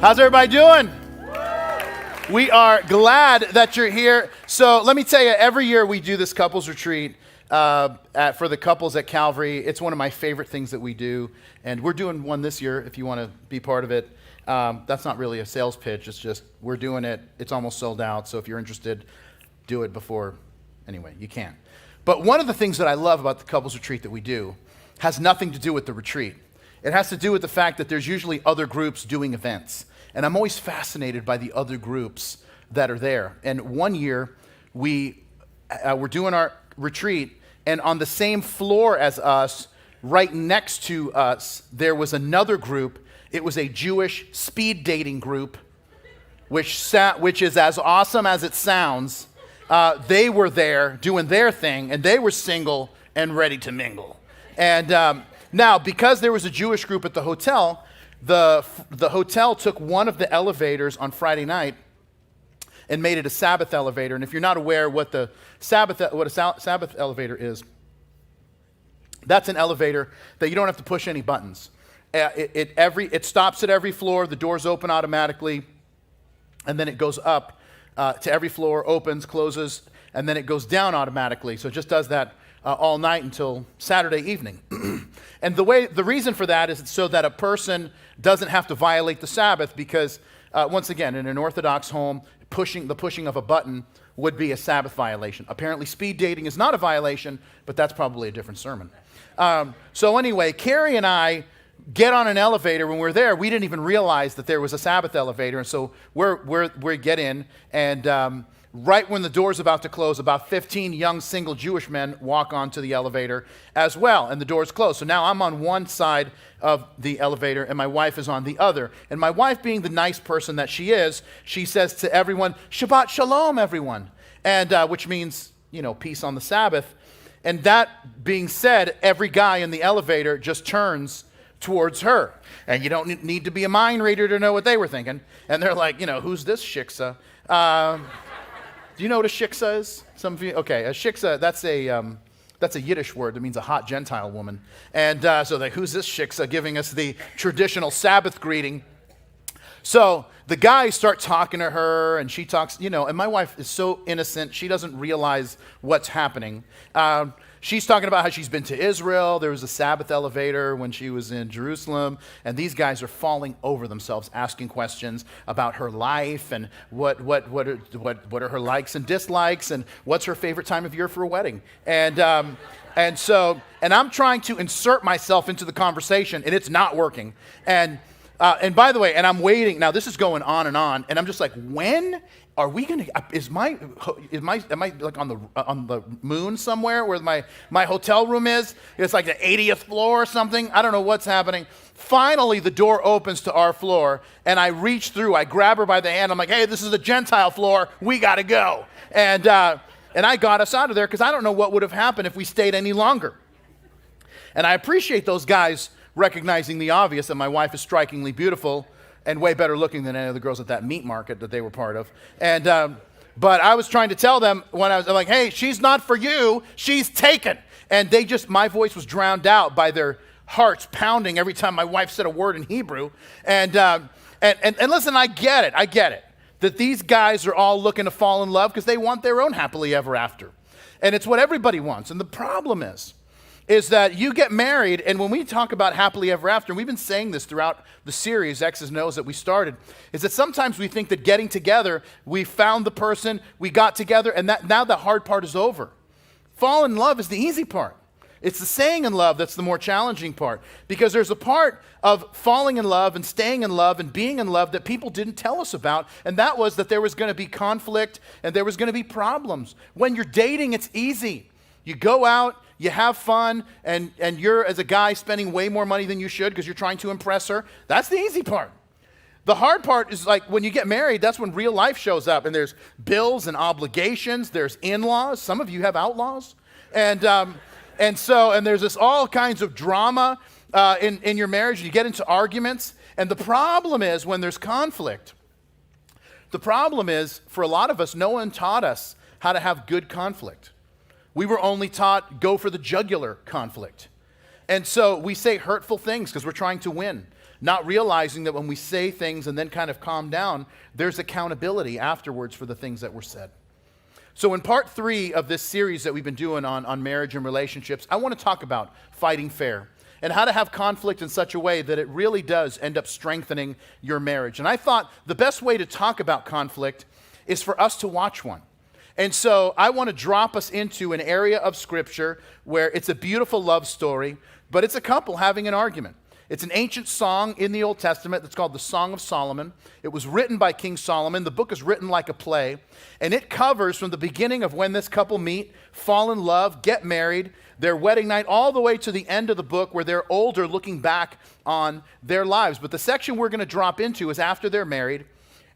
How's everybody doing? We are glad that you're here. So let me tell you, every year we do this couples retreat for the couples at Calvary. It's one of my favorite things that we do, and we're doing one this year if you want to be part of it. That's not really a sales pitch. It's just we're doing it. It's almost sold out, so if you're interested, do it before. Anyway, you can. But one of the things that I love about the couples retreat that we do has nothing to do with the retreat. It has to do with the fact that there's usually other groups doing events. And I'm always fascinated by the other groups that are there. And one year, we were doing our retreat, and on the same floor as us, right next to us, there was another group. It was a Jewish speed dating group, which is as awesome as it sounds. They were there doing their thing, and they were single and ready to mingle. And now, because there was a Jewish group at the hotel, the hotel took one of the elevators on Friday night and made it a Sabbath elevator. And if you're not aware what a Sabbath elevator is, that's an elevator that you don't have to push any buttons. It stops at every floor, the doors open automatically, and then it goes up to every floor, opens, closes, and then it goes down automatically. So it just does that all night until Saturday evening. And the reason for that is it's so that a person doesn't have to violate the Sabbath, because once again, in an Orthodox home, the pushing of a button would be a Sabbath violation. Apparently speed dating is not a violation, but that's probably a different sermon. So anyway, Carrie and I get on an elevator. When we're there, we didn't even realize that there was a Sabbath elevator, and so we get in, and right when the door's about to close, about 15 young single Jewish men walk onto the elevator as well, and the door's closed. So now I'm on one side of the elevator, and my wife is on the other. And my wife, being the nice person that she is, she says to everyone, "Shabbat Shalom, everyone," and which means, peace on the Sabbath. And that being said, every guy in the elevator just turns towards her. And you don't need to be a mind reader to know what they were thinking. And they're like, who's this shiksa? Do you know what a shiksa is? Some of you? Okay, a shiksa, that's a Yiddish word that means a hot Gentile woman. And so who's this shiksa giving us the traditional Sabbath greeting? So the guys start talking to her, and she talks, and my wife is so innocent, she doesn't realize what's happening. She's talking about how she's been to Israel. There was a Sabbath elevator when she was in Jerusalem, and these guys are falling over themselves, asking questions about her life and what are her likes and dislikes, and what's her favorite time of year for a wedding. And I'm trying to insert myself into the conversation, and it's not working. And by the way, and I'm waiting. Now this is going on, and I'm just like, when are we gonna? Am I like on the moon somewhere where my hotel room is? It's like the 80th floor or something. I don't know what's happening. Finally, the door opens to our floor, and I reach through. I grab her by the hand. I'm like, "Hey, this is the Gentile floor. We gotta go." And I got us out of there because I don't know what would have happened if we stayed any longer. And I appreciate those guys recognizing the obvious, that my wife is strikingly beautiful and way better looking than any of the girls at that meat market that they were part of. And but I was trying to tell them when I was like, "Hey, she's not for you. She's taken." And my voice was drowned out by their hearts pounding every time my wife said a word in Hebrew. And listen, I get it that these guys are all looking to fall in love because they want their own happily ever after. And it's what everybody wants. And the problem is that you get married, and when we talk about happily ever after, and we've been saying this throughout the series, X's and O's, that we started, is that sometimes we think that getting together, we found the person, we got together, and that now the hard part is over. Fall in love is the easy part. It's the staying in love that's the more challenging part, because there's a part of falling in love and staying in love and being in love that people didn't tell us about, and that was that there was going to be conflict and there was going to be problems. When you're dating, it's easy. You go out, you have fun, and you're, as a guy, spending way more money than you should because you're trying to impress her. That's the easy part. The hard part is like when you get married, that's when real life shows up, and there's bills and obligations, there's in-laws. Some of you have outlaws. And there's this all kinds of drama in your marriage. You get into arguments, and the problem is when there's conflict. The problem is, for a lot of us, no one taught us how to have good conflict. We were only taught go for the jugular conflict. And so we say hurtful things because we're trying to win, not realizing that when we say things and then kind of calm down, there's accountability afterwards for the things that were said. So in part 3 of this series that we've been doing on marriage and relationships, I want to talk about fighting fair and how to have conflict in such a way that it really does end up strengthening your marriage. And I thought the best way to talk about conflict is for us to watch one. And so I want to drop us into an area of Scripture where it's a beautiful love story, but it's a couple having an argument. It's an ancient song in the Old Testament that's called the Song of Solomon. It was written by King Solomon. The book is written like a play, and it covers from the beginning of when this couple meet, fall in love, get married, their wedding night, all the way to the end of the book where they're older looking back on their lives. But the section we're going to drop into is after they're married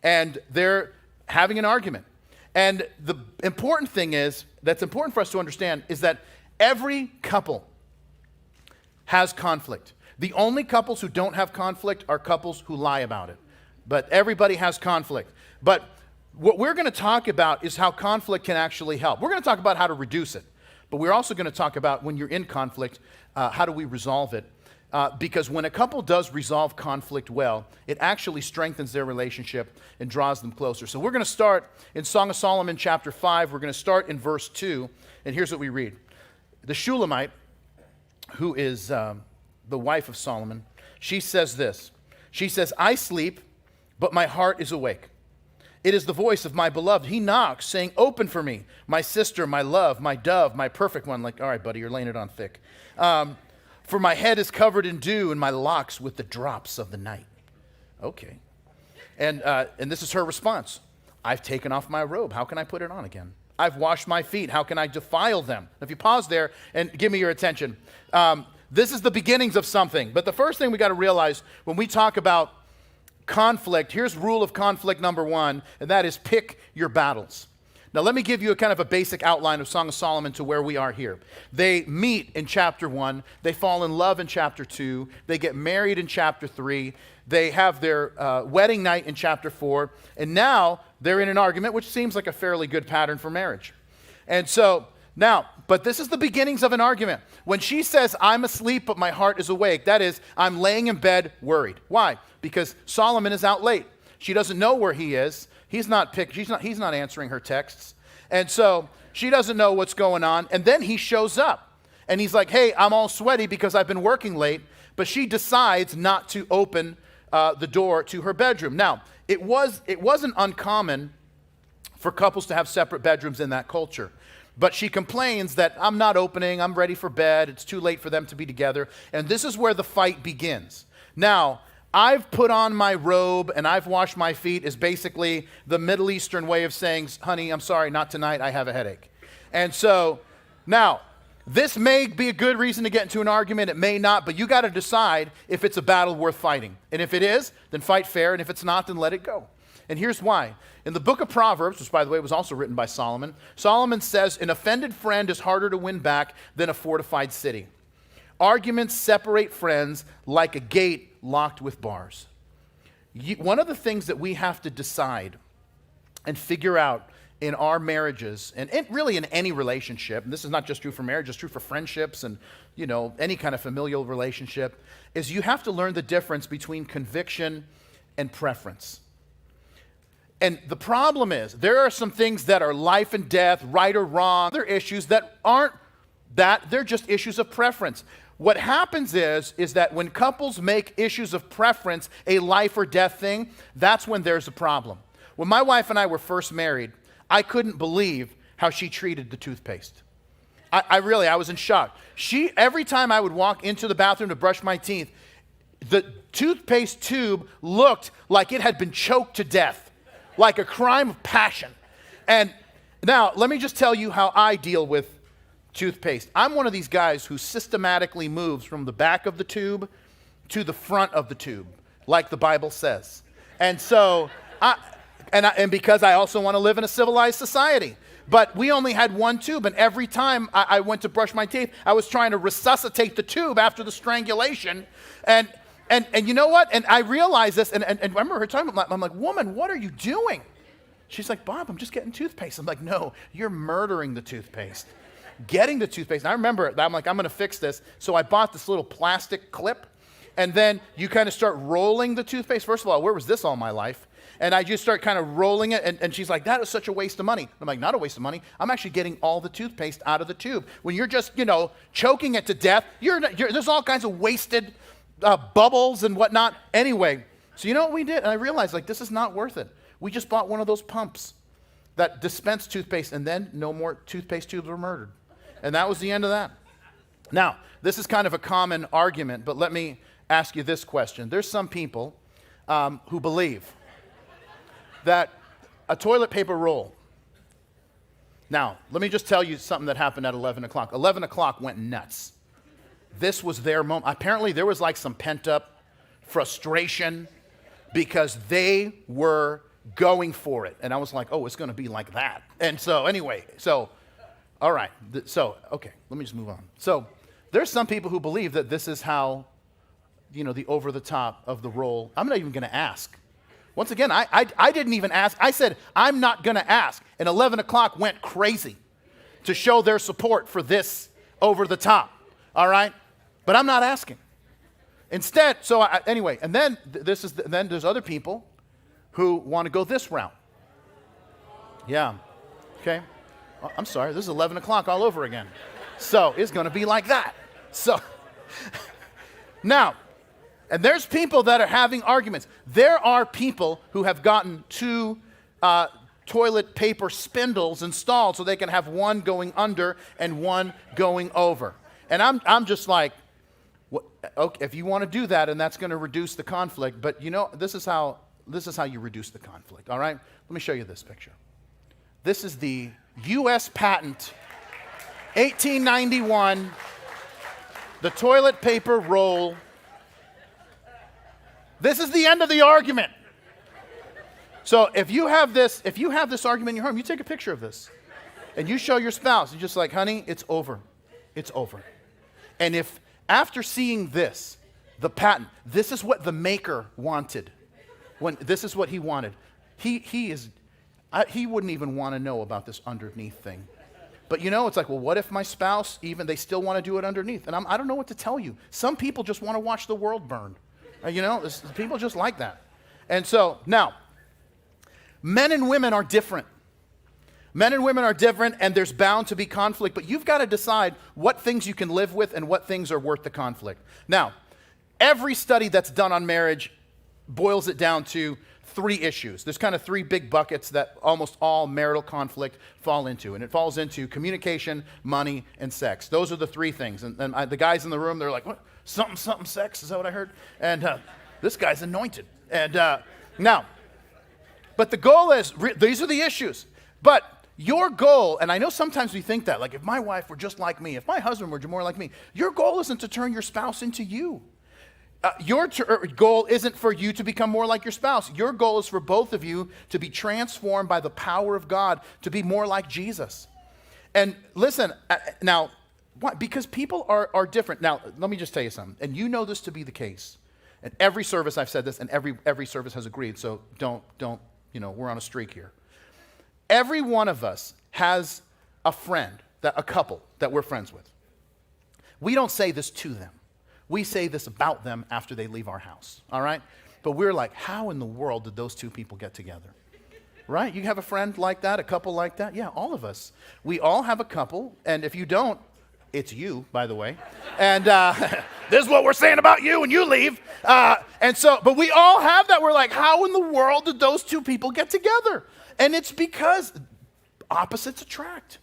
and they're having an argument. And the important thing is, that's important for us to understand, is that every couple has conflict. The only couples who don't have conflict are couples who lie about it. But everybody has conflict. But what we're going to talk about is how conflict can actually help. We're going to talk about how to reduce it. But we're also going to talk about when you're in conflict, how do we resolve it? Because when a couple does resolve conflict well, it actually strengthens their relationship and draws them closer. So we're going to start in Song of Solomon chapter 5. We're going to start in verse 2. And here's what we read. The Shulamite, who is the wife of Solomon, she says this. She says, I sleep, but my heart is awake. It is the voice of my beloved. He knocks, saying, open for me, my sister, my love, my dove, my perfect one. Like, all right, buddy, you're laying it on thick. For my head is covered in dew and my locks with the drops of the night. Okay. And this is her response. I've taken off my robe. How can I put it on again? I've washed my feet. How can I defile them? If you pause there and give me your attention. This is the beginnings of something. But the first thing we got to realize when we talk about conflict, here's rule of conflict number 1, and that is pick your battles. Now let me give you a kind of a basic outline of Song of Solomon to where we are here. They meet in chapter 1, they fall in love in chapter 2, they get married in chapter 3, they have their wedding night in chapter 4, and now they're in an argument, which seems like a fairly good pattern for marriage. And so now, but this is the beginnings of an argument. When she says, I'm asleep, but my heart is awake, that is, I'm laying in bed worried. Why? Because Solomon is out late. She doesn't know where he is. He's not answering her texts. And so she doesn't know what's going on. And then he shows up. And he's like, hey, I'm all sweaty because I've been working late. But she decides not to open the door to her bedroom. Now, it wasn't uncommon for couples to have separate bedrooms in that culture. But she complains that I'm not opening, I'm ready for bed, it's too late for them to be together. And this is where the fight begins. Now, I've put on my robe and I've washed my feet is basically the Middle Eastern way of saying, honey, I'm sorry, not tonight, I have a headache. And so, now, this may be a good reason to get into an argument, it may not, but you got to decide if it's a battle worth fighting. And if it is, then fight fair, and if it's not, then let it go. And here's why. In the book of Proverbs, which by the way was also written by Solomon, Solomon says, an offended friend is harder to win back than a fortified city. Arguments separate friends like a gate locked with bars. One of the things that we have to decide and figure out in our marriages, and really in any relationship, and this is not just true for marriage, it's true for friendships and any kind of familial relationship, is you have to learn the difference between conviction and preference. And the problem is, there are some things that are life and death, right or wrong. Other issues that aren't that, they're just issues of preference. What happens is that when couples make issues of preference a life or death thing, that's when there's a problem. When my wife and I were first married, I couldn't believe how she treated the toothpaste. I was in shock. Every time I would walk into the bathroom to brush my teeth, the toothpaste tube looked like it had been choked to death. Like a crime of passion. And now, let me just tell you how I deal with toothpaste. I'm one of these guys who systematically moves from the back of the tube to the front of the tube, like the Bible says. And so, because I also want to live in a civilized society. But we only had one tube, and every time I went to brush my teeth, I was trying to resuscitate the tube after the strangulation. And you know what? And I realized this, and I remember her talking about, I'm like, woman, what are you doing? She's like, Bob, I'm just getting toothpaste. I'm like, no, you're murdering the toothpaste. getting the toothpaste. And I remember, I'm like, I'm going to fix this. So I bought this little plastic clip, and then you kind of start rolling the toothpaste. First of all, where was this all my life? And I just start kind of rolling it, and she's like, that is such a waste of money. I'm like, not a waste of money. I'm actually getting all the toothpaste out of the tube. When you're just, choking it to death, there's all kinds of wasted bubbles and whatnot. Anyway, so you know what we did? And I realized, this is not worth it. We just bought one of those pumps that dispensed toothpaste, and then no more toothpaste tubes were murdered. And that was the end of that. Now, this is kind of a common argument, but let me ask you this question. There's some people who believe that a toilet paper roll. Now, let me just tell you something that happened at 11 o'clock. 11 o'clock went nuts. This was their moment. Apparently, there was some pent-up frustration because they were going for it. And I was like, oh, it's going to be like that. And so anyway, all right. Okay, let me just move on. So there's some people who believe that this is how, the over-the-top of the roll. I'm not even going to ask. Once again, I didn't even ask. I said, I'm not going to ask. And 11 o'clock went crazy to show their support for this over-the-top. All right? But I'm not asking. Instead, anyway, and then then there's other people who want to go this route. Yeah. Okay. I'm sorry. This is 11 o'clock all over again. So it's going to be like that. So now, and there's people that are having arguments. There are people who have gotten two toilet paper spindles installed so they can have one going under and one going over. And I'm just like, okay, if you want to do that, and that's going to reduce the conflict, but this is how you reduce the conflict. All right, let me show you this picture. This is the U.S. patent, 1891, the toilet paper roll. This is the end of the argument. So if you have this argument in your home, you take a picture of this, and you show your spouse. You're just like, honey, it's over. It's over. And if after seeing this, the patent, this is what the maker wanted. When this is what he wanted, he wouldn't even want to know about this underneath thing. But it's like, well, what if my spouse they still want to do it underneath? And I don't know what to tell you. Some people just want to watch the world burn. People just like that. And so now, men and women are different. Men and women are different, and there's bound to be conflict, but you've got to decide what things you can live with and what things are worth the conflict. Now, every study that's done on marriage boils it down to three issues. There's kind of three big buckets that almost all marital conflict fall into, and it falls into communication, money, and sex. Those are the three things. And the guys in the room, they're like, what? Something sex? Is that what I heard? And this guy's anointed. And now, but the goal is, these are the issues. But your goal, and I know sometimes we think that, if my wife were just like me, if my husband were more like me, your goal isn't to turn your spouse into you. Your goal isn't for you to become more like your spouse. Your goal is for both of you to be transformed by the power of God to be more like Jesus. And listen, now, why? Because people are different. Now, let me just tell you something, and you know this to be the case. And every service I've said this, and every service has agreed, so don't, we're on a streak here. Every one of us has a friend, a couple that we're friends with. We don't say this to them. We say this about them after they leave our house, all right? But we're like, how in the world did those two people get together? Right? You have a friend like that, a couple like that? Yeah, all of us. We all have a couple, and if you don't, it's you, by the way. And this is what we're saying about you when you leave. But we all have that. We're like, how in the world did those two people get together? And it's because opposites attract.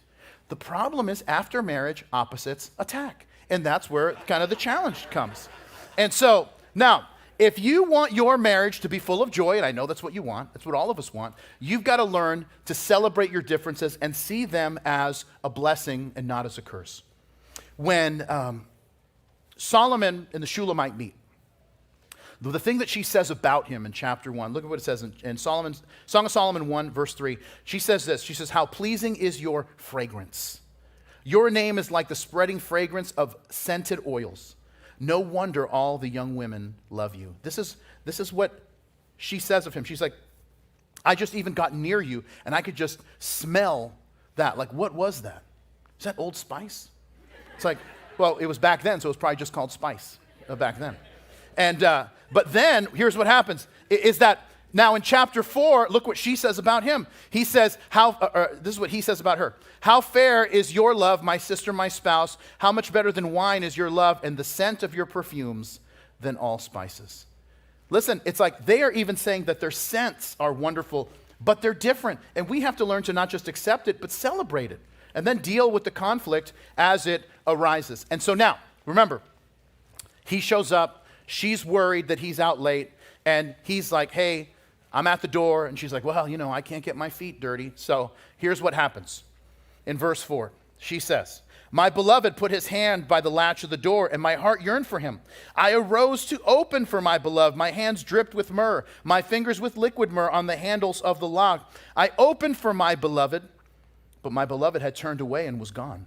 The problem is after marriage, opposites attack. And that's where kind of the challenge comes. And so now, if you want your marriage to be full of joy, and I know that's what you want, that's what all of us want, you've got to learn to celebrate your differences and see them as a blessing and not as a curse. When Solomon and the Shula might meet, the thing that she says about him in chapter 1, look at what it says in Song of Solomon 1, verse 3. She says this, she says, how pleasing is your fragrance. Your name is like the spreading fragrance of scented oils. No wonder all the young women love you. This is what she says of him. She's like, I just even got near you, and I could just smell that. Like, what was that? Is that Old Spice? It's like, well, it was back then, so it was probably just called Spice back then. And but then, here's what happens, is that now in chapter 4, look what she says about him. He says, this is what he says about her. How fair is your love, my sister, my spouse. How much better than wine is your love, and the scent of your perfumes than all spices. Listen, it's like they are even saying that their scents are wonderful, but they're different. And we have to learn to not just accept it, but celebrate it. And then deal with the conflict as it arises. And so now, remember, he shows up. She's worried that he's out late. And he's like, hey, I'm at the door. And she's like, well, I can't get my feet dirty. So here's what happens. In verse 4, she says, my beloved put his hand by the latch of the door, and my heart yearned for him. I arose to open for my beloved. My hands dripped with myrrh, my fingers with liquid myrrh on the handles of the lock. I opened for my beloved, but my beloved had turned away and was gone.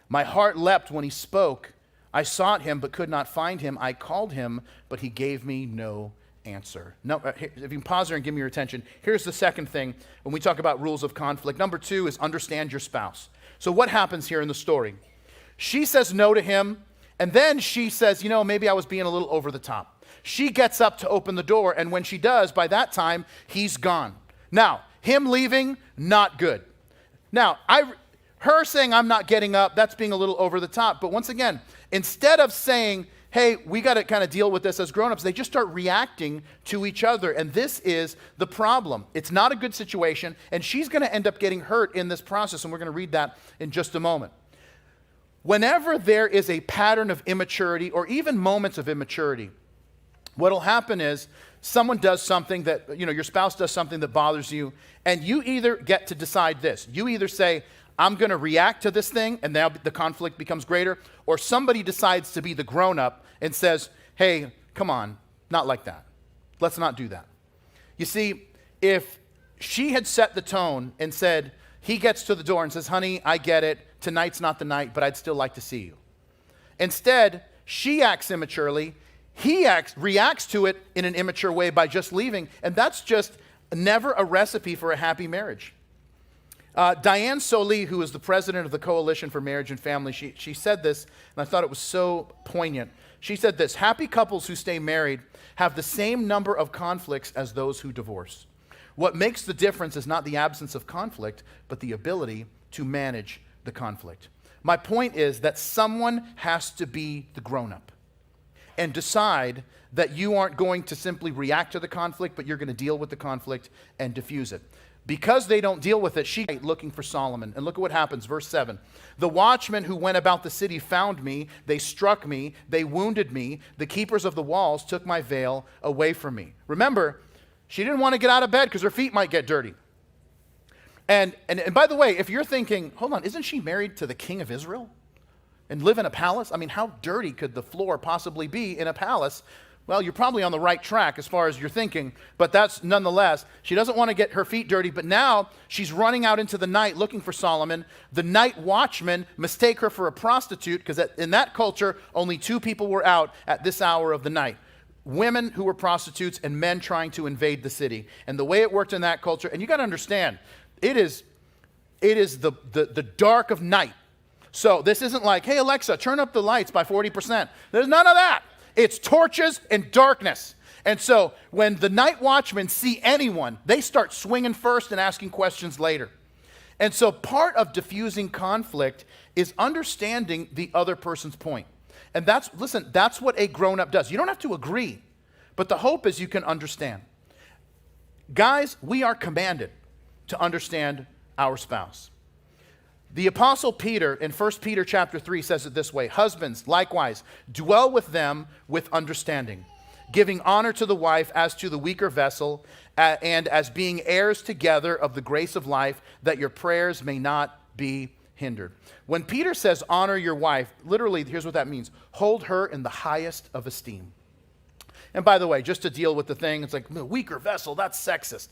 My heart leapt when he spoke. I sought him, but could not find him. I called him, but he gave me no answer. No, if you can pause there and give me your attention. Here's the second thing when we talk about rules of conflict. Number 2 is understand your spouse. So what happens here in the story? She says no to him, and then she says, maybe I was being a little over the top. She gets up to open the door, and when she does, by that time, he's gone. Now, him leaving, not good. Now, her saying I'm not getting up, that's being a little over the top. But once again, instead of saying, hey, we got to kind of deal with this as grown-ups, they just start reacting to each other. And this is the problem. It's not a good situation, and she's going to end up getting hurt in this process, and we're going to read that in just a moment. Whenever there is a pattern of immaturity or even moments of immaturity, what will happen is someone does something that, your spouse does something that bothers you, and you either get to decide this. You either say, I'm going to react to this thing, and now the conflict becomes greater, or somebody decides to be the grown-up and says, hey, come on, not like that. Let's not do that. You see, if she had set the tone and said, he gets to the door and says, honey, I get it, tonight's not the night, but I'd still like to see you. Instead, she acts immaturely, he reacts to it in an immature way by just leaving, and that's just never a recipe for a happy marriage. Diane Solie, who is the president of the Coalition for Marriage and Family, she said this, and I thought it was so poignant. She said this, happy couples who stay married have the same number of conflicts as those who divorce. What makes the difference is not the absence of conflict, but the ability to manage the conflict. My point is that someone has to be the grown-up and decide that you aren't going to simply react to the conflict, but you're going to deal with the conflict and diffuse it. Because they don't deal with it, she looking for Solomon. And look at what happens, verse 7. The watchmen who went about the city found me. They struck me. They wounded me. The keepers of the walls took my veil away from me. Remember, she didn't want to get out of bed because her feet might get dirty. And by the way, if you're thinking, hold on, isn't she married to the king of Israel and live in a palace? I mean, how dirty could the floor possibly be in a palace? Well, you're probably on the right track as far as you're thinking, but that's nonetheless, she doesn't want to get her feet dirty, but now she's running out into the night looking for Solomon. The night watchmen mistake her for a prostitute because in that culture, only 2 people were out at this hour of the night. Women who were prostitutes and men trying to invade the city. And the way it worked in that culture, and you got to understand, it is the dark of night. So this isn't like, hey, Alexa, turn up the lights by 40%. There's none of that. It's torches and darkness. And so when the night watchmen see anyone, they start swinging first and asking questions later. And so part of diffusing conflict is understanding the other person's point. And that's what a grown-up does. You don't have to agree, but the hope is you can understand. Guys, we are commanded to understand our spouse. The Apostle Peter in 1 Peter chapter 3 says it this way, husbands, likewise, dwell with them with understanding, giving honor to the wife as to the weaker vessel, and as being heirs together of the grace of life, that your prayers may not be hindered. When Peter says honor your wife, literally, here's what that means. Hold her in the highest of esteem. And by the way, just to deal with the thing, it's like, weaker vessel, that's sexist.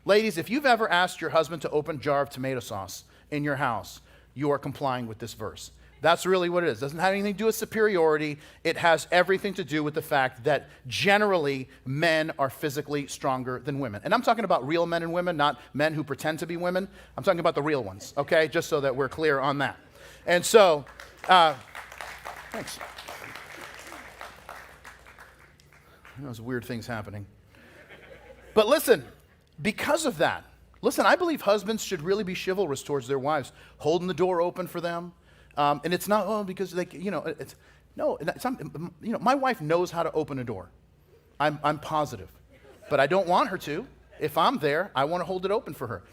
Ladies, if you've ever asked your husband to open a jar of tomato sauce in your house, you are complying with this verse. That's really what it is. It doesn't have anything to do with superiority. It has everything to do with the fact that generally men are physically stronger than women. And I'm talking about real men and women, not men who pretend to be women. I'm talking about the real ones, okay? Just so that we're clear on that. And so, thanks. Those weird things happening. But listen, because of that, I believe husbands should really be chivalrous towards their wives, holding the door open for them. And it's not, because it's not, my wife knows how to open a door. I'm positive. But I don't want her to. If I'm there, I want to hold it open for her.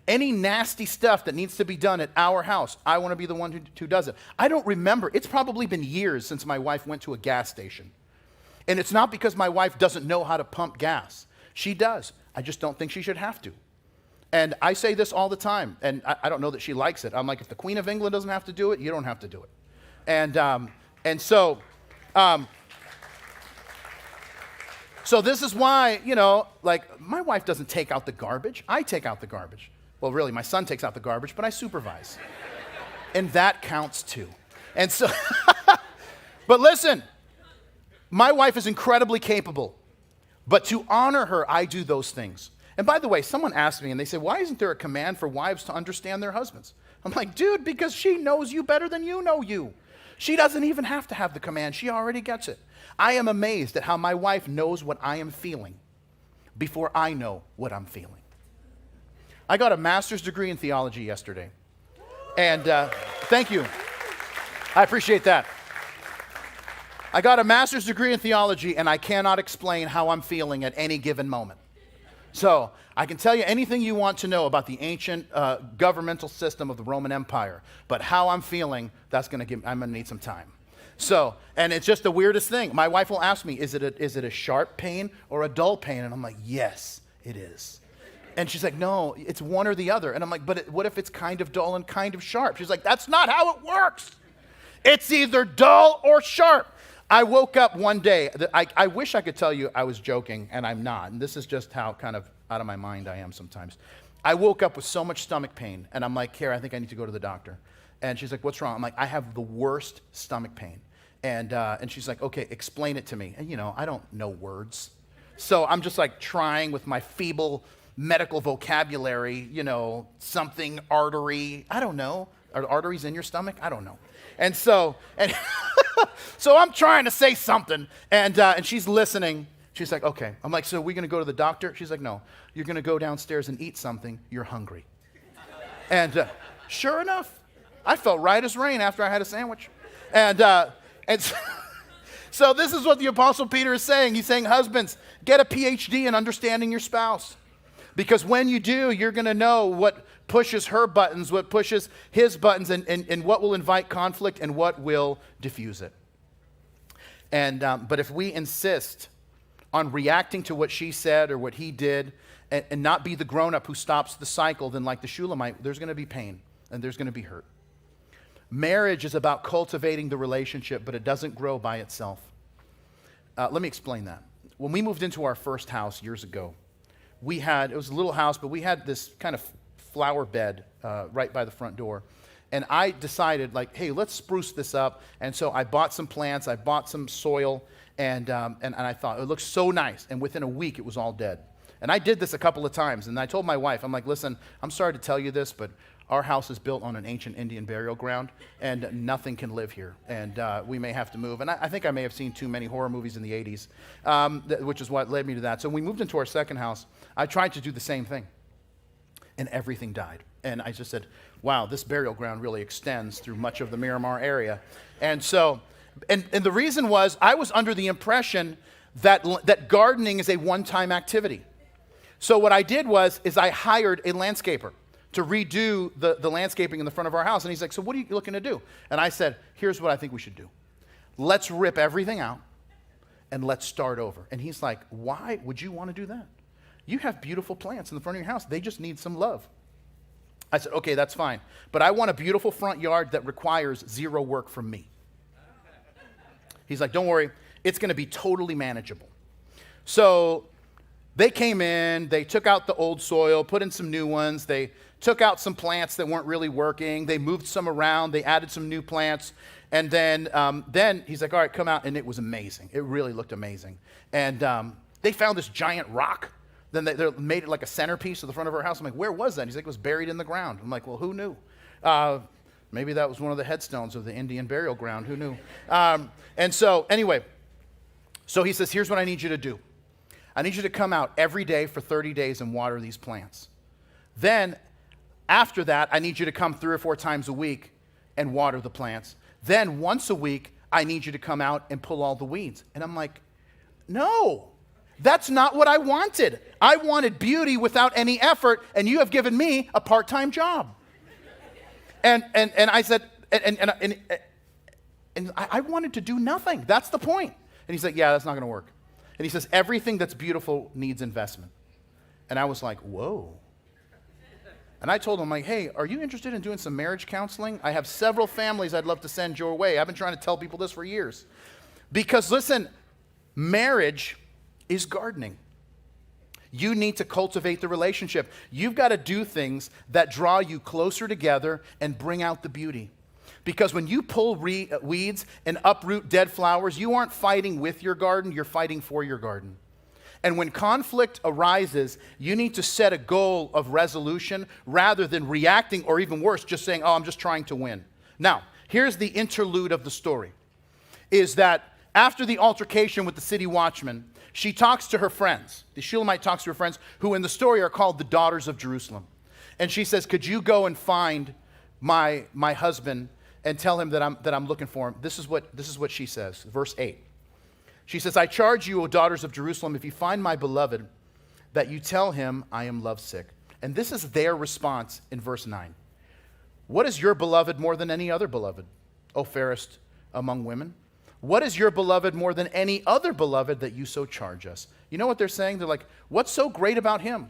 Any nasty stuff that needs to be done at our house, I want to be the one who does it. I don't remember. It's probably been years since my wife went to a gas station. And it's not because my wife doesn't know how to pump gas. She does. I just don't think she should have to. And I say this all the time, and I don't know that she likes it. I'm like, if the Queen of England doesn't have to do it, you don't have to do it. So this is why, my wife doesn't take out the garbage. I take out the garbage. Well, really, my son takes out the garbage, but I supervise. And that counts too. And so, but listen, my wife is incredibly capable. But to honor her, I do those things. And by the way, someone asked me, and they said, why isn't there a command for wives to understand their husbands? I'm like, dude, because she knows you better than you know you. She doesn't even have to have the command. She already gets it. I am amazed at how my wife knows what I am feeling before I know what I'm feeling. I got a master's degree in theology yesterday. And thank you. I appreciate that. I got a master's degree in theology, and I cannot explain how I'm feeling at any given moment. So I can tell you anything you want to know about the ancient governmental system of the Roman Empire, but how I'm feeling, I'm gonna need some time. So, and it's just the weirdest thing. My wife will ask me, is it a sharp pain or a dull pain? And I'm like, yes, it is. And she's like, no, it's one or the other. And I'm like, but what if it's kind of dull and kind of sharp? She's like, that's not how it works. It's either dull or sharp. I woke up one day, I wish I could tell you I was joking, and I'm not. And this is just how kind of out of my mind I am sometimes. I woke up with so much stomach pain, and I'm like, Kara, I think I need to go to the doctor. And she's like, what's wrong? I'm like, I have the worst stomach pain. And she's like, okay, explain it to me. And I don't know words. So I'm just like trying with my feeble medical vocabulary, something artery. I don't know. Are arteries in your stomach? I don't know. And so I'm trying to say something, and she's listening. She's like, okay. I'm like, so are we going to go to the doctor? She's like, no. You're going to go downstairs and eat something. You're hungry. And sure enough, I felt right as rain after I had a sandwich. And so this is what the Apostle Peter is saying. He's saying, husbands, get a PhD in understanding your spouse. Because when you do, you're going to know what pushes her buttons, what pushes his buttons, and what will invite conflict and what will diffuse it. But if we insist on reacting to what she said or what he did and not be the grown-up who stops the cycle, then like the Shulamite, there's going to be pain and there's going to be hurt. Marriage is about cultivating the relationship, but it doesn't grow by itself. Let me explain that. When we moved into our first house years ago, it was a little house, but we had this kind of flower bed right by the front door. And I decided, hey, let's spruce this up. And so I bought some plants, I bought some soil, and I thought, it looks so nice. And within a week, it was all dead. And I did this a couple of times, and I told my wife, I'm like, listen, I'm sorry to tell you this, but our house is built on an ancient Indian burial ground, and nothing can live here, and we may have to move. And I think I may have seen too many horror movies in the 80s, which is what led me to that. So when we moved into our second house, I tried to do the same thing, and everything died. And I just said, wow, this burial ground really extends through much of the Miramar area. And so, and the reason was, I was under the impression that gardening is a one-time activity. So what I did is I hired a landscaper to redo the landscaping in the front of our house. And he's like, so what are you looking to do? And I said, here's what I think we should do. Let's rip everything out and let's start over. And he's like, why would you want to do that? You have beautiful plants in the front of your house. They just need some love. I said, okay, that's fine. But I want a beautiful front yard that requires zero work from me. He's like, don't worry. It's going to be totally manageable. So they came in, they took out the old soil, put in some new ones. They took out some plants that weren't really working. They moved some around. They added some new plants. And then he's like, all right, come out. And it was amazing. It really looked amazing. And they found this giant rock. Then they made it like a centerpiece of the front of our house. I'm like, where was that? He's like, it was buried in the ground. I'm like, well, who knew? Maybe that was one of the headstones of the Indian burial ground. Who knew? And so anyway, so he says, here's what I need you to do. I need you to come out every day for 30 days and water these plants. Then after that, I need you to come 3 or 4 times a week and water the plants. Then once a week, I need you to come out and pull all the weeds. And I'm like, no, that's not what I wanted. I wanted beauty without any effort, and you have given me a part-time job. And I said, and I wanted to do nothing. That's the point. And he's like, yeah, that's not going to work. And he says, everything that's beautiful needs investment. And I was like, whoa. And I told him, like, hey, are you interested in doing some marriage counseling? I have several families I'd love to send your way. I've been trying to tell people this for years. Because listen, marriage is gardening. You need to cultivate the relationship. You've got to do things that draw you closer together and bring out the beauty. Because when you pull weeds and uproot dead flowers, you aren't fighting with your garden, you're fighting for your garden. And when conflict arises, you need to set a goal of resolution rather than reacting, or even worse, just saying, oh, I'm just trying to win. Now, here's the interlude of the story, is that after the altercation with the city watchman, she talks to her friends. The Shulamite talks to her friends, who in the story are called the daughters of Jerusalem. And she says, could you go and find my husband and tell him that I'm looking for him? This is what she says, verse 8. She says, I charge you, O daughters of Jerusalem, if you find my beloved, that you tell him I am lovesick. And this is their response in verse 9. What is your beloved more than any other beloved, O fairest among women? What is your beloved more than any other beloved that you so charge us? You know what they're saying? They're like, what's so great about him?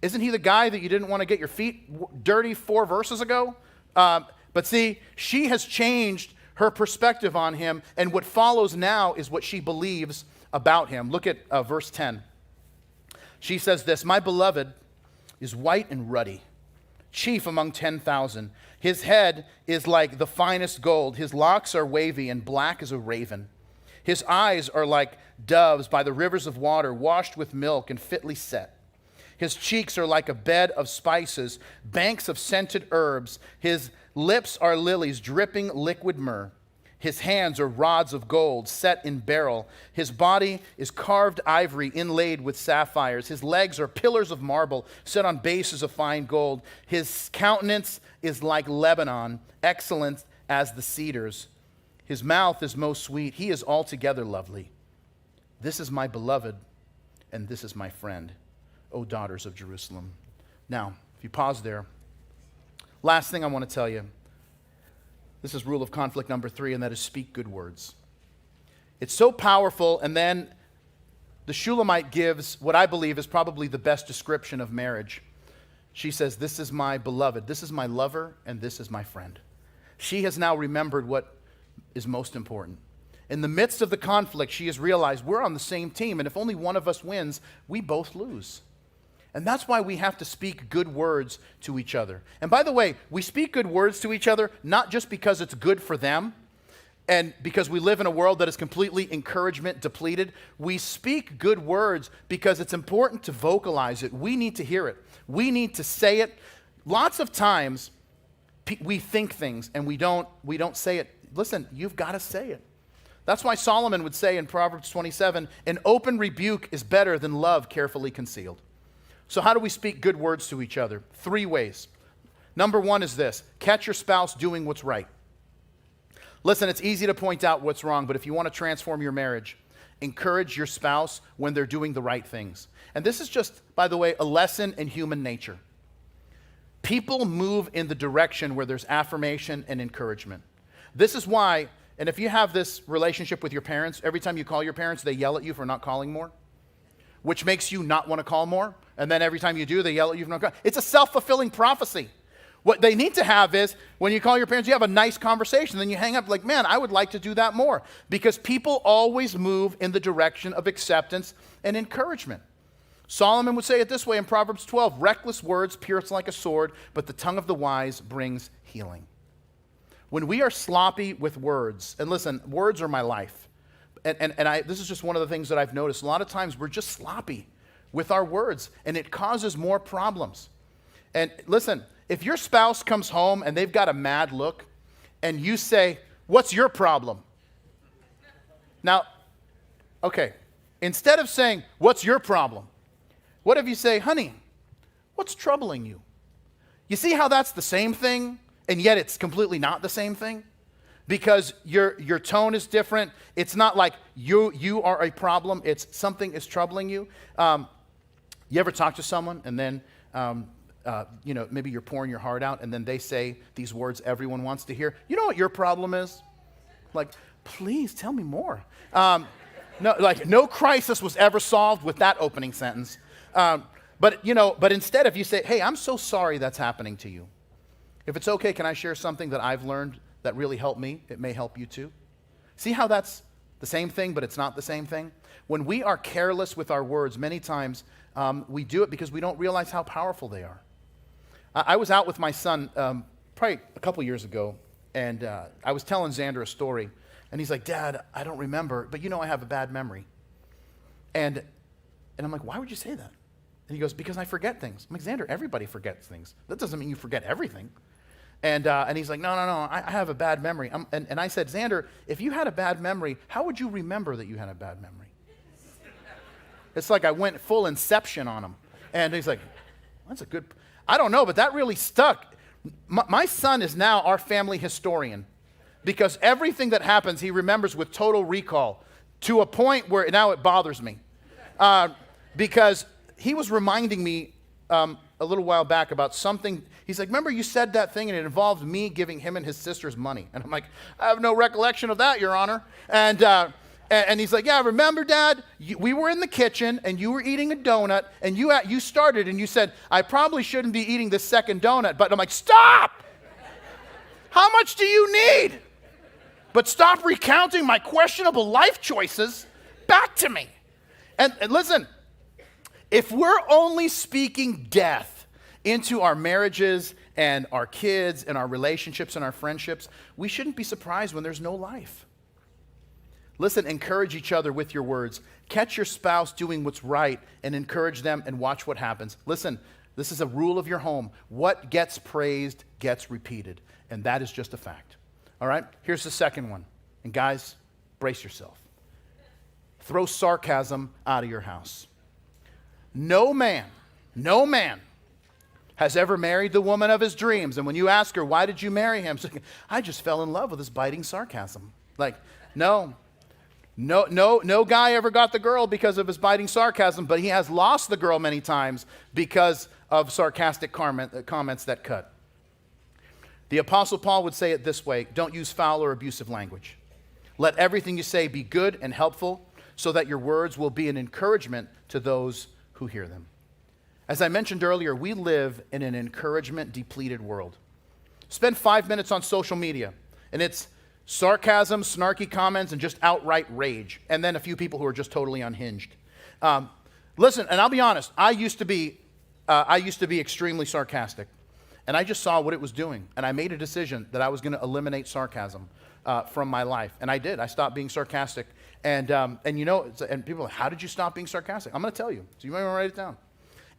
Isn't he the guy that you didn't want to get your feet dirty 4 verses ago? But see, she has changed her perspective on him, and what follows now is what she believes about him. Look at verse 10. She says this, my beloved is white and ruddy, chief among 10,000. His head is like the finest gold. His locks are wavy and black as a raven. His eyes are like doves by the rivers of water, washed with milk and fitly set. His cheeks are like a bed of spices, banks of scented herbs. His lips are lilies dripping liquid myrrh. His hands are rods of gold set in beryl. His body is carved ivory inlaid with sapphires. His legs are pillars of marble set on bases of fine gold. His countenance is like Lebanon, excellent as the cedars. His mouth is most sweet. He is altogether lovely. This is my beloved, and this is my friend, O daughters of Jerusalem. Now, if you pause there, last thing I want to tell you. This is rule of conflict number 3, and that is speak good words. It's so powerful, and then the Shulamite gives what I believe is probably the best description of marriage. She says, this is my beloved, this is my lover, and this is my friend. She has now remembered what is most important. In the midst of the conflict, she has realized we're on the same team, and if only one of us wins, we both lose. And that's why we have to speak good words to each other. And by the way, we speak good words to each other not just because it's good for them and because we live in a world that is completely encouragement depleted. We speak good words because it's important to vocalize it. We need to hear it. We need to say it. Lots of times we think things and we don't say it. Listen, you've got to say it. That's why Solomon would say in Proverbs 27, an open rebuke is better than love carefully concealed. So how do we speak good words to each other? 3 ways. Number 1 is this: catch your spouse doing what's right. Listen, it's easy to point out what's wrong, but if you want to transform your marriage, encourage your spouse when they're doing the right things. And this is just, by the way, a lesson in human nature. People move in the direction where there's affirmation and encouragement. This is why, and if you have this relationship with your parents, every time you call your parents, they yell at you for not calling more, which makes you not want to call more. And then every time you do, they yell at you for not calling. It's a self-fulfilling prophecy. What they need to have is, when you call your parents, you have a nice conversation. Then you hang up like, man, I would like to do that more. Because people always move in the direction of acceptance and encouragement. Solomon would say it this way in Proverbs 12, reckless words pierce like a sword, but the tongue of the wise brings healing. When we are sloppy with words, and listen, words are my life. This is just one of the things that I've noticed. A lot of times we're just sloppy with our words, and it causes more problems. And listen, if your spouse comes home and they've got a mad look, and you say, "What's your problem?" Now, okay, instead of saying, "What's your problem?" what if you say, "Honey, what's troubling you?" You see how that's the same thing, and yet it's completely not the same thing? Because your tone is different. It's not like you are a problem. It's something is troubling you. You ever talk to someone and then, maybe you're pouring your heart out and then they say these words everyone wants to hear. You know what your problem is? Like, please tell me more. No crisis was ever solved with that opening sentence. But instead if you say, "Hey, I'm so sorry that's happening to you. If it's okay, can I share something that I've learned that really helped me? It may help you too." See how that's the same thing, but it's not the same thing? When we are careless with our words, many times we do it because we don't realize how powerful they are. I was out with my son probably a couple years ago, and I was telling Xander a story, and he's like, "Dad, I don't remember, but I have a bad memory." And I'm like, "Why would you say that?" And he goes, "Because I forget things." I'm like, "Xander, everybody forgets things. That doesn't mean you forget everything." And he's like, no, I have a bad memory. And I said, "Xander, if you had a bad memory, how would you remember that you had a bad memory?" It's like I went full Inception on him. And he's like, "That's a good, I don't know, but that really stuck." My son is now our family historian because everything that happens, he remembers with total recall to a point where now it bothers me. Because he was reminding me a little while back about something. He's like, "Remember you said that thing and it involved me giving him and his sisters money." And I'm like, "I have no recollection of that, Your Honor." And he's like, "Yeah, remember, Dad, we were in the kitchen and you were eating a donut and you started and you said, 'I probably shouldn't be eating this second donut.' But I'm like, stop! How much do you need? But stop recounting my questionable life choices back to me." And listen, if we're only speaking death into our marriages and our kids and our relationships and our friendships, we shouldn't be surprised when there's no life. Listen, encourage each other with your words. Catch your spouse doing what's right and encourage them and watch what happens. Listen, this is a rule of your home. What gets praised gets repeated, and that is just a fact. All right? Here's the second one. And guys, brace yourself. Throw sarcasm out of your house. No man has ever married the woman of his dreams. And when you ask her, "Why did you marry him?" she's like, "I just fell in love with his biting sarcasm." Like, no guy ever got the girl because of his biting sarcasm, but he has lost the girl many times because of sarcastic comments that cut. The Apostle Paul would say it this way: don't use foul or abusive language. Let everything you say be good and helpful so that your words will be an encouragement to those who hear them. As I mentioned earlier, we live in an encouragement-depleted world. Spend 5 minutes on social media, and it's sarcasm, snarky comments, and just outright rage, and then a few people who are just totally unhinged. Listen, and I'll be honest, I used to be extremely sarcastic, and I just saw what it was doing, and I made a decision that I was going to eliminate sarcasm from my life, and I did. I stopped being sarcastic, and people are like, "How did you stop being sarcastic?" I'm going to tell you, so you might want to write it down.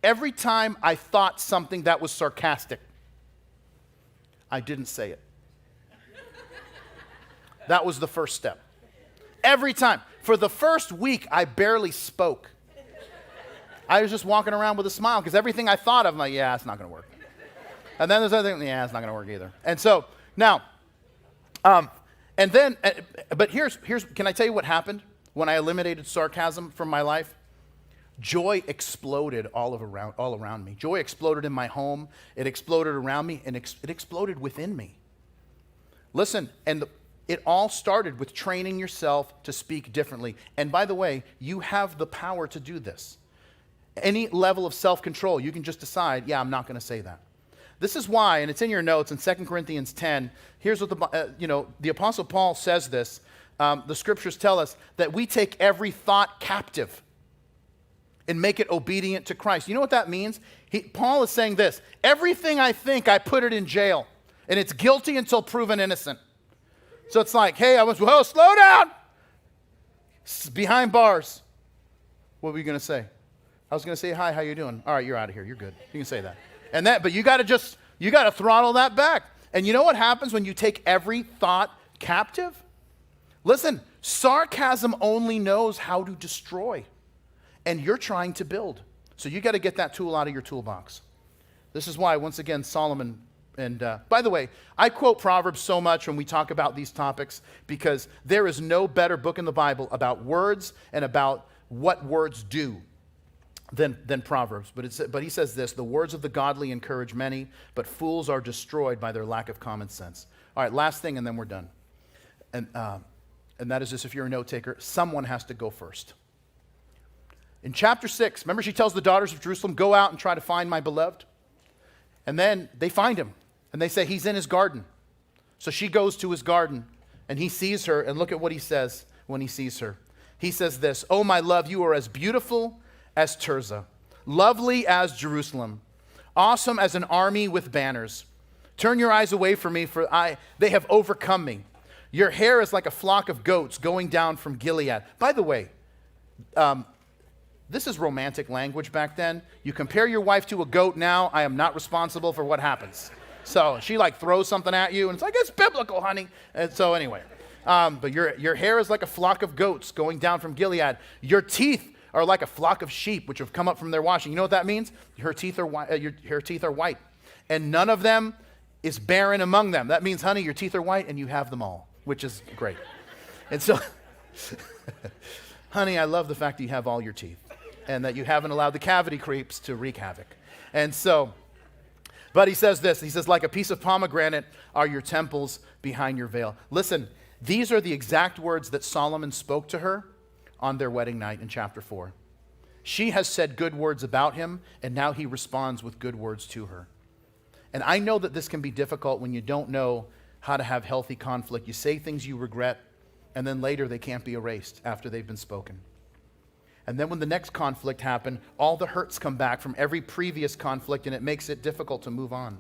Every time I thought something that was sarcastic, I didn't say it. That was the first step. Every time. For the first week, I barely spoke. I was just walking around with a smile because everything I thought of, I'm like, "Yeah, it's not going to work." And then there's other things, "Yeah, it's not going to work either." And so now, but here's, can I tell you what happened when I eliminated sarcasm from my life? Joy exploded all around me. Joy exploded in my home. It exploded around me, and it exploded within me. Listen, it all started with training yourself to speak differently. And by the way, you have the power to do this. Any level of self-control, you can just decide, "Yeah, I'm not going to say that." This is why, and it's in your notes in 2 Corinthians 10, here's what the Apostle Paul says this. The scriptures tell us that we take every thought captive and make it obedient to Christ. You know what that means? Paul is saying this: everything I think, I put it in jail, and it's guilty until proven innocent. So it's like, hey, slow down. Behind bars. What were you going to say? I was going to say, hi, how you doing? All right, you're out of here. You're good. You can say that. But you got to throttle that back. And you know what happens when you take every thought captive? Listen, sarcasm only knows how to destroy. And you're trying to build. So you got to get that tool out of your toolbox. This is why, once again, Solomon, and by the way, I quote Proverbs so much when we talk about these topics because there is no better book in the Bible about words and about what words do than Proverbs. But he says this: the words of the godly encourage many, but fools are destroyed by their lack of common sense. All right, last thing, and then we're done. And that is this: if you're a note taker, someone has to go first. In chapter 6, remember she tells the daughters of Jerusalem, go out and try to find my beloved. And then they find him, and they say he's in his garden. So she goes to his garden, and he sees her, and look at what he says when he sees her. He says this: oh, my love, you are as beautiful as Tirzah, lovely as Jerusalem, awesome as an army with banners. Turn your eyes away from me, for they have overcome me. Your hair is like a flock of goats going down from Gilead. By the way, this is romantic language back then. You compare your wife to a goat now, I am not responsible for what happens. So she throws something at you, and it's like, it's biblical, honey. And so anyway, but your hair is like a flock of goats going down from Gilead. Your teeth are like a flock of sheep which have come up from their washing. You know what that means? Her teeth are white, and none of them is barren among them. That means, honey, your teeth are white and you have them all, which is great. And so, honey, I love the fact that you have all your teeth and that you haven't allowed the cavity creeps to wreak havoc. And so, but he says this, he says, like a piece of pomegranate are your temples behind your veil. Listen, these are the exact words that Solomon spoke to her on their wedding night in chapter 4. She has said good words about him, and now he responds with good words to her. And I know that this can be difficult when you don't know how to have healthy conflict. You say things you regret, and then later they can't be erased after they've been spoken. And then when the next conflict happened, all the hurts come back from every previous conflict, and it makes it difficult to move on.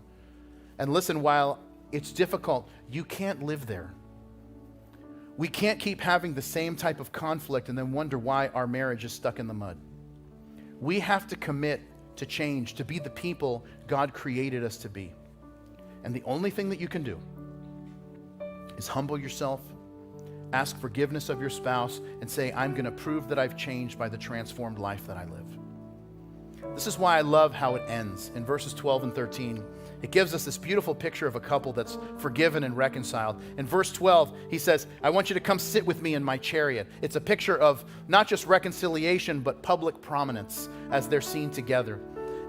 And listen, while it's difficult, you can't live there. We can't keep having the same type of conflict and then wonder why our marriage is stuck in the mud. We have to commit to change, to be the people God created us to be. And the only thing that you can do is humble yourself, ask forgiveness of your spouse, and say, I'm going to prove that I've changed by the transformed life that I live. This is why I love how it ends. In verses 12 and 13, it gives us this beautiful picture of a couple that's forgiven and reconciled. In verse 12, he says, I want you to come sit with me in my chariot. It's a picture of not just reconciliation, but public prominence as they're seen together.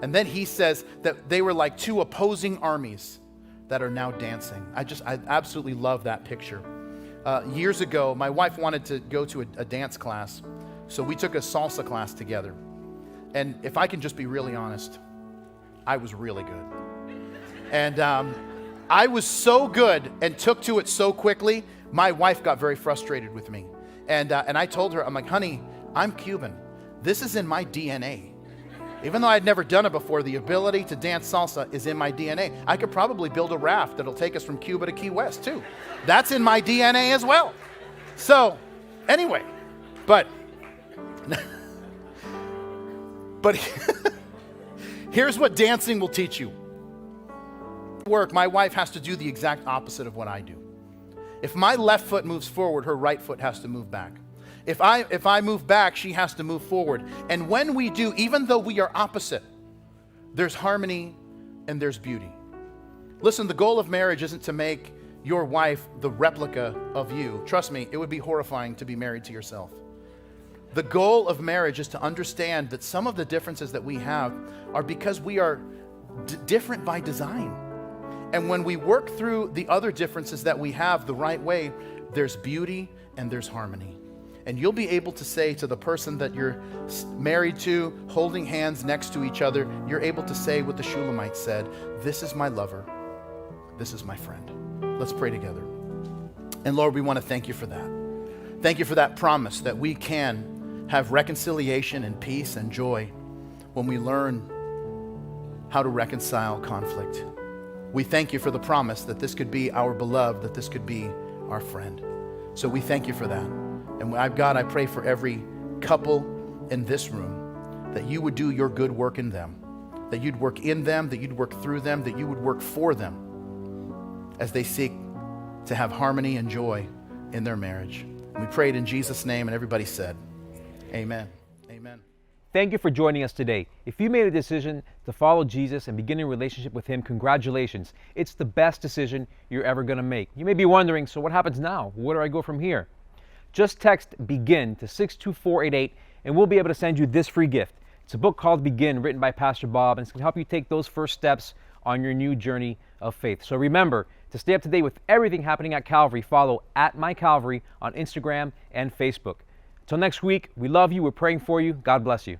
And then he says that they were like two opposing armies that are now dancing. I absolutely love that picture. Years ago, my wife wanted to go to a dance class, so we took a salsa class together. And if I can just be really honest, I was really good. And I was so good and took to it so quickly, my wife got very frustrated with me. And I told her, I'm like, honey, I'm Cuban. This is in my DNA. Even though I'd never done it before, the ability to dance salsa is in my DNA. I could probably build a raft that'll take us from Cuba to Key West, too. That's in my DNA as well. So, anyway, but here's what dancing will teach you. Work, my wife has to do the exact opposite of what I do. If my left foot moves forward, her right foot has to move back. If I move back, she has to move forward. And when we do, even though we are opposite, there's harmony and there's beauty. Listen, the goal of marriage isn't to make your wife the replica of you. Trust me, it would be horrifying to be married to yourself. The goal of marriage is to understand that some of the differences that we have are because we are different by design. And when we work through the other differences that we have the right way, there's beauty and there's harmony. And you'll be able to say to the person that you're married to, holding hands next to each other, you're able to say what the Shulamite said, this is my lover, this is my friend. Let's pray together. And Lord, we want to thank you for that. Thank you for that promise that we can have reconciliation and peace and joy when we learn how to reconcile conflict. We thank you for the promise that this could be our beloved, that this could be our friend. So we thank you for that. And God, I pray for every couple in this room that you would do your good work in them, that you'd work in them, that you'd work through them, that you would work for them as they seek to have harmony and joy in their marriage. And we prayed in Jesus' name, and everybody said, amen. Amen. Thank you for joining us today. If you made a decision to follow Jesus and begin a relationship with him, congratulations. It's the best decision you're ever going to make. You may be wondering, so what happens now? Where do I go from here? Just text BEGIN to 62488 and we'll be able to send you this free gift. It's a book called Begin, written by Pastor Bob, and it's going to help you take those first steps on your new journey of faith. So remember, to stay up to date with everything happening at Calvary, follow @MyCalvary on Instagram and Facebook. Until next week, we love you. We're praying for you. God bless you.